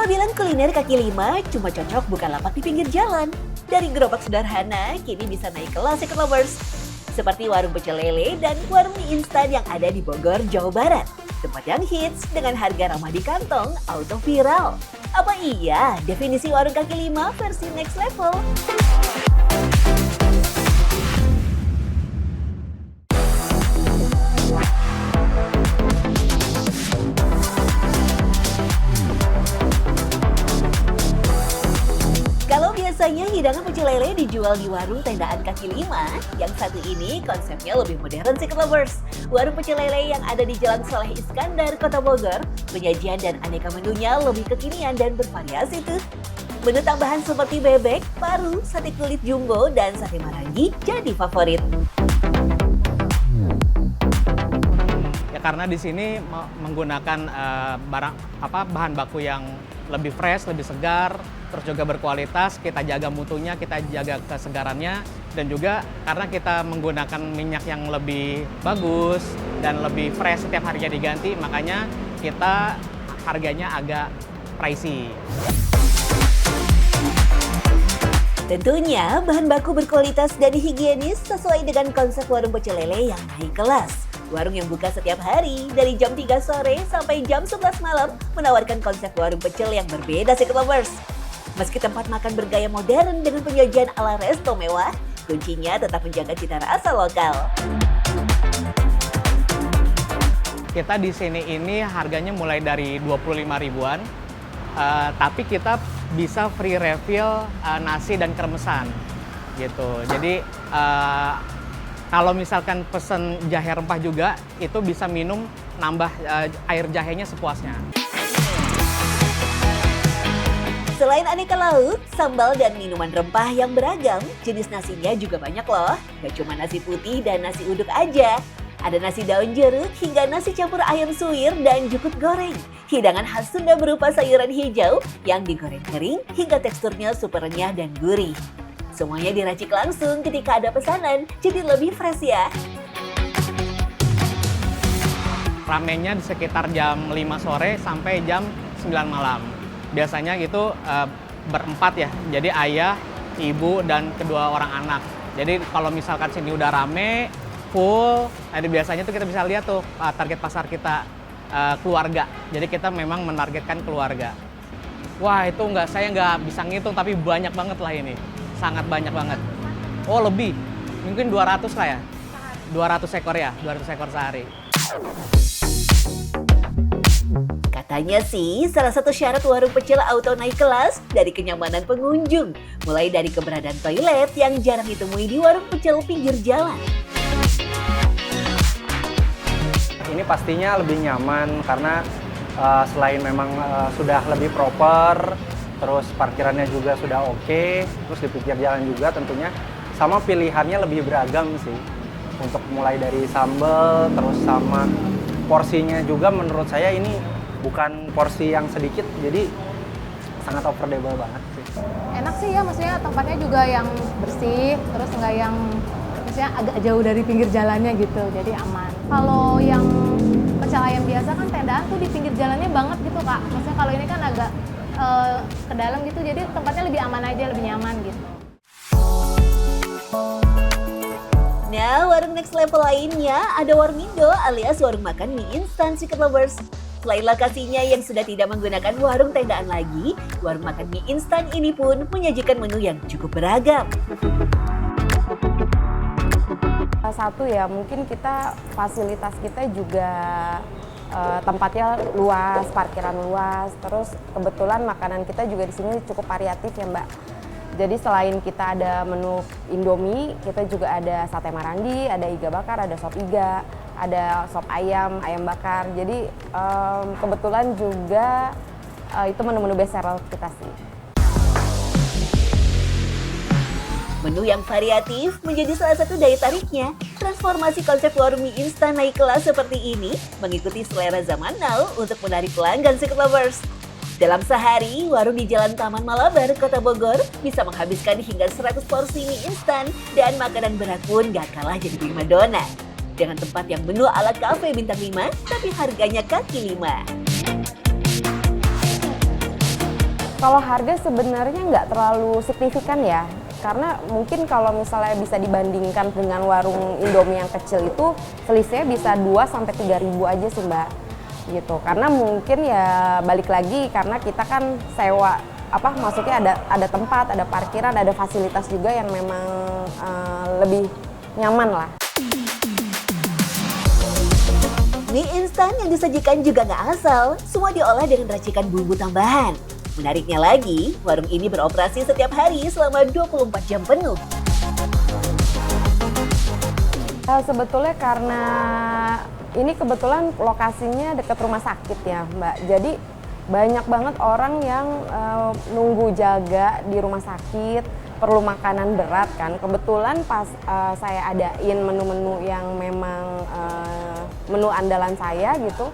Siapa bilang kuliner kaki lima cuma cocok bukan lapak di pinggir jalan? Dari gerobak sederhana, kini bisa naik kelas Secret Lovers. Seperti warung pecel lele dan warung mie instan yang ada di Bogor, Jawa Barat. Tempat yang hits dengan harga ramah di kantong, auto viral. Apa iya definisi warung kaki lima versi next level? Biasanya hidangan pecel lele dijual di warung tendaan kaki lima. Yang satu ini konsepnya lebih modern Secret Lovers. Warung pecel lele yang ada di Jalan Soleh Iskandar, Kota Bogor. Penyajian dan aneka menunya lebih kekinian dan bervariasi tuh. Menu tambahan seperti bebek, paru, sate kulit jumbo, dan sate marangi jadi favorit. Ya karena di sini menggunakan bahan baku yang lebih fresh, lebih segar, terus juga berkualitas, kita jaga mutunya, kita jaga kesegarannya, dan juga karena kita menggunakan minyak yang lebih bagus dan lebih fresh setiap harinya diganti, makanya kita harganya agak pricey. Tentunya bahan baku berkualitas dan higienis sesuai dengan konsep warung pecel lele yang naik kelas. Warung yang buka setiap hari dari jam 3 sore sampai jam 11 malam menawarkan konsep warung pecel yang berbeda Secret Lovers. Meski tempat makan bergaya modern dengan penyajian ala resto mewah, kuncinya tetap menjaga cita rasa lokal. Kita di sini ini harganya mulai dari 25 ribuan, tapi kita bisa free refill nasi dan kremesan gitu. Jadi kalau misalkan pesen jahe rempah juga, itu bisa minum nambah air jahenya sepuasnya. Selain aneka lauk, sambal dan minuman rempah yang beragam, jenis nasinya juga banyak loh. Gak cuma nasi putih dan nasi uduk aja. Ada nasi daun jeruk hingga nasi campur ayam suwir dan jukut goreng. Hidangan khas Sunda berupa sayuran hijau yang digoreng kering hingga teksturnya super renyah dan gurih. Semuanya diracik langsung ketika ada pesanan, jadi lebih fresh ya. Ramenya di sekitar jam 5 sore sampai jam 9 malam. Biasanya gitu berempat ya, jadi ayah, ibu, dan kedua orang anak. Jadi kalau misalkan sini udah rame, full, jadi biasanya tuh kita bisa lihat tuh target pasar kita keluarga. Jadi kita memang menargetkan keluarga. Wah itu saya nggak bisa ngitung, tapi banyak banget lah ini. Sangat banyak banget. Oh lebih, mungkin 200 lah ya. 200 ekor ya, 200 ekor sehari. Katanya sih, salah satu syarat warung pecel auto naik kelas dari kenyamanan pengunjung. Mulai dari keberadaan toilet yang jarang ditemui di warung pecel pinggir jalan. Ini pastinya lebih nyaman karena selain memang sudah lebih proper, terus parkirannya juga sudah oke, terus di pinggir jalan juga tentunya, sama pilihannya lebih beragam sih. Untuk mulai dari sambal, terus sama porsinya juga menurut saya ini bukan porsi yang sedikit, jadi sangat affordable banget sih. Enak sih ya, maksudnya tempatnya juga yang bersih, terus nggak yang maksudnya agak jauh dari pinggir jalannya gitu, jadi aman. Kalau yang pecel ayam biasa kan tendaan tuh di pinggir jalannya banget gitu Kak. Maksudnya kalau ini kan agak ke dalam gitu, jadi tempatnya lebih aman aja, lebih nyaman gitu. Nah, warung next level lainnya ada warung Indo alias warung makan mie instan Secret Lovers. Selain lokasinya yang sudah tidak menggunakan warung tendaan lagi, warung makan mie instan ini pun menyajikan menu yang cukup beragam. Satu ya, mungkin fasilitas kita juga tempatnya luas, parkiran luas, terus kebetulan makanan kita juga di sini cukup variatif ya Mbak. Jadi selain kita ada menu Indomie, kita juga ada sate marangi, ada iga bakar, ada sop iga, ada sop ayam, ayam bakar. Jadi kebetulan juga itu menu-menu best seller kita sih. Menu yang variatif menjadi salah satu daya tariknya. Transformasi konsep warung mie instan naik kelas seperti ini mengikuti selera zaman now untuk menarik pelanggan Secret Lovers. Dalam sehari, warung di Jalan Taman Malabar, Kota Bogor bisa menghabiskan hingga 100 porsi mie instan dan makanan berat pun gak kalah jadi primadona. Dengan tempat yang menu ala kafe bintang 5, tapi harganya kaki 5. Kalau harga sebenarnya nggak terlalu signifikan ya, karena mungkin kalau misalnya bisa dibandingkan dengan warung Indomie yang kecil itu selisihnya bisa 2-3 ribu aja sih Mbak, gitu. Karena mungkin ya balik lagi karena kita kan sewa, maksudnya ada tempat, ada parkiran, ada fasilitas juga yang memang lebih nyaman lah. Mie instan yang disajikan juga nggak asal, semua diolah dengan racikan bumbu tambahan. Menariknya lagi, warung ini beroperasi setiap hari selama 24 jam penuh. Sebetulnya karena ini kebetulan lokasinya dekat rumah sakit ya Mbak, jadi banyak banget orang yang nunggu jaga di rumah sakit, perlu makanan berat kan. Kebetulan pas saya adain menu-menu yang memang menu andalan saya gitu,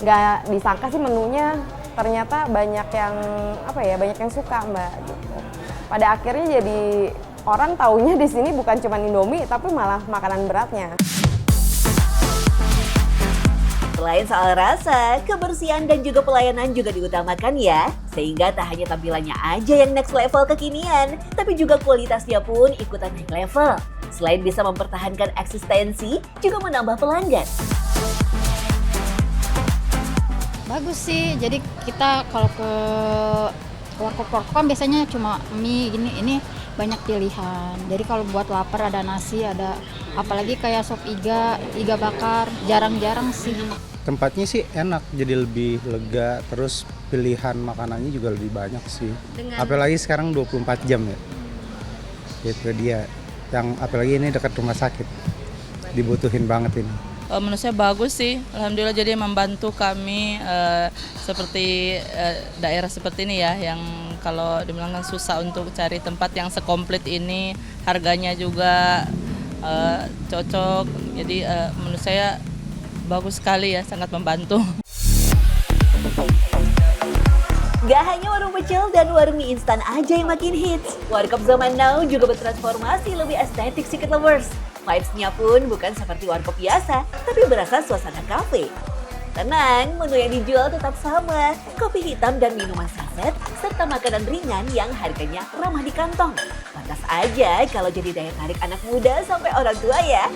nggak disangka sih menunya ternyata banyak yang suka Mbak gitu. Pada akhirnya jadi orang taunya di sini bukan cuma Indomie tapi malah makanan beratnya. Selain soal rasa, kebersihan dan juga pelayanan juga diutamakan ya. Sehingga tak hanya tampilannya aja yang next level kekinian, tapi juga kualitasnya pun ikutan naik level. Selain bisa mempertahankan eksistensi, juga menambah pelanggan. Bagus sih, jadi kita kalau ke warkop-warkop kan biasanya cuma mie gini, ini banyak pilihan. Jadi kalau buat lapar ada nasi, ada apalagi kayak sop iga bakar, jarang-jarang sih. Tempatnya sih enak, jadi lebih lega, terus pilihan makanannya juga lebih banyak sih. Apalagi sekarang 24 jam ya. Itu dia, yang apalagi ini dekat rumah sakit, dibutuhin banget ini. Menurut saya bagus sih, alhamdulillah jadi membantu kami seperti daerah seperti ini ya, yang kalau dibilang kan susah untuk cari tempat yang sekomplit ini, harganya juga cocok, jadi menurut saya bagus sekali ya, sangat membantu. Gak hanya warung pecel dan warung mie instan aja yang makin hits, warkop zaman now juga bertransformasi lebih estetik Secret Lovers. Vibes-nya pun bukan seperti warkop biasa, tapi berasa suasana kafe. Tenang, menu yang dijual tetap sama, kopi hitam dan minuman saset, serta makanan ringan yang harganya ramah di kantong. Pantas aja kalau jadi daya tarik anak muda sampai orang tua ya.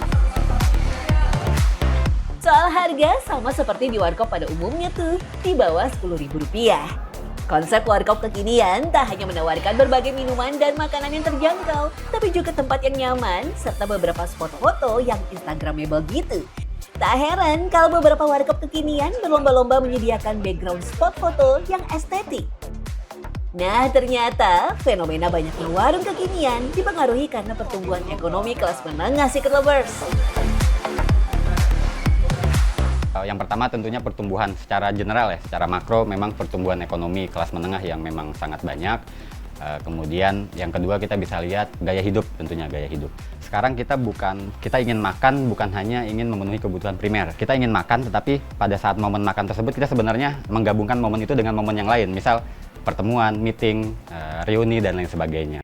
Soal harga sama seperti di warkop pada umumnya tuh, di bawah Rp10.000. Konsep warkop kekinian tak hanya menawarkan berbagai minuman dan makanan yang terjangkau, tapi juga tempat yang nyaman, serta beberapa spot foto yang instagramable gitu. Tak heran kalau beberapa warkop kekinian berlomba-lomba menyediakan background spot foto yang estetik. Nah, ternyata fenomena banyaknya warung kekinian dipengaruhi karena pertumbuhan ekonomi kelas menengah Secret Lovers. Yang pertama tentunya pertumbuhan secara general ya, secara makro memang pertumbuhan ekonomi kelas menengah yang memang sangat banyak. Kemudian yang kedua kita bisa lihat gaya hidup, tentunya gaya hidup. Sekarang kita ingin makan bukan hanya ingin memenuhi kebutuhan primer. Kita ingin makan tetapi pada saat momen makan tersebut kita sebenarnya menggabungkan momen itu dengan momen yang lain. Misal pertemuan, meeting, reuni dan lain sebagainya.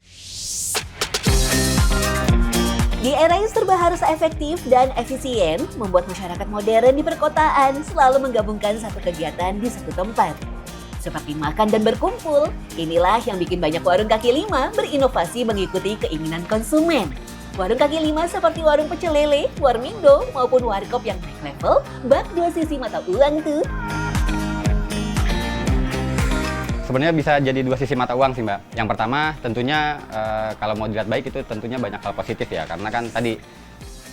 Di era yang serba harus efektif dan efisien, membuat masyarakat modern di perkotaan selalu menggabungkan satu kegiatan di satu tempat. Seperti makan dan berkumpul, inilah yang bikin banyak warung kaki lima berinovasi mengikuti keinginan konsumen. Warung kaki lima seperti warung pecel lele, warmindo, maupun warkop yang naik level, bak dua sisi mata uang tuh. Sebenarnya bisa jadi dua sisi mata uang sih Mbak. Yang pertama tentunya kalau mau dilihat baik itu tentunya banyak hal positif ya. Karena kan tadi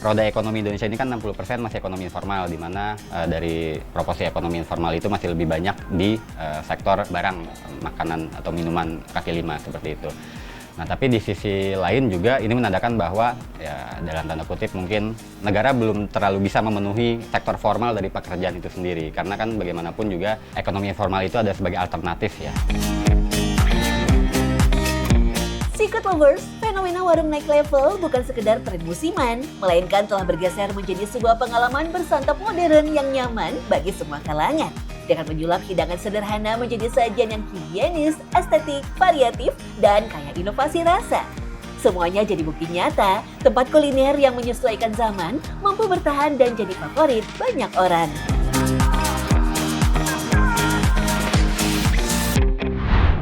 roda ekonomi Indonesia ini kan 60% masih ekonomi informal, di mana dari proporsi ekonomi informal itu masih lebih banyak di sektor barang, makanan atau minuman kaki lima seperti itu. Nah tapi di sisi lain juga ini menandakan bahwa ya dalam tanda kutip mungkin negara belum terlalu bisa memenuhi sektor formal dari pekerjaan itu sendiri. Karena kan bagaimanapun juga ekonomi informal itu ada sebagai alternatif ya. Secret Lovers, fenomena warung naik level bukan sekedar tren musiman, melainkan telah bergeser menjadi sebuah pengalaman bersantap modern yang nyaman bagi semua kalangan. Dengan menyulap hidangan sederhana menjadi sajian yang higienis, estetik, variatif, dan kaya inovasi rasa. Semuanya jadi bukti nyata, tempat kuliner yang menyesuaikan zaman mampu bertahan dan jadi favorit banyak orang.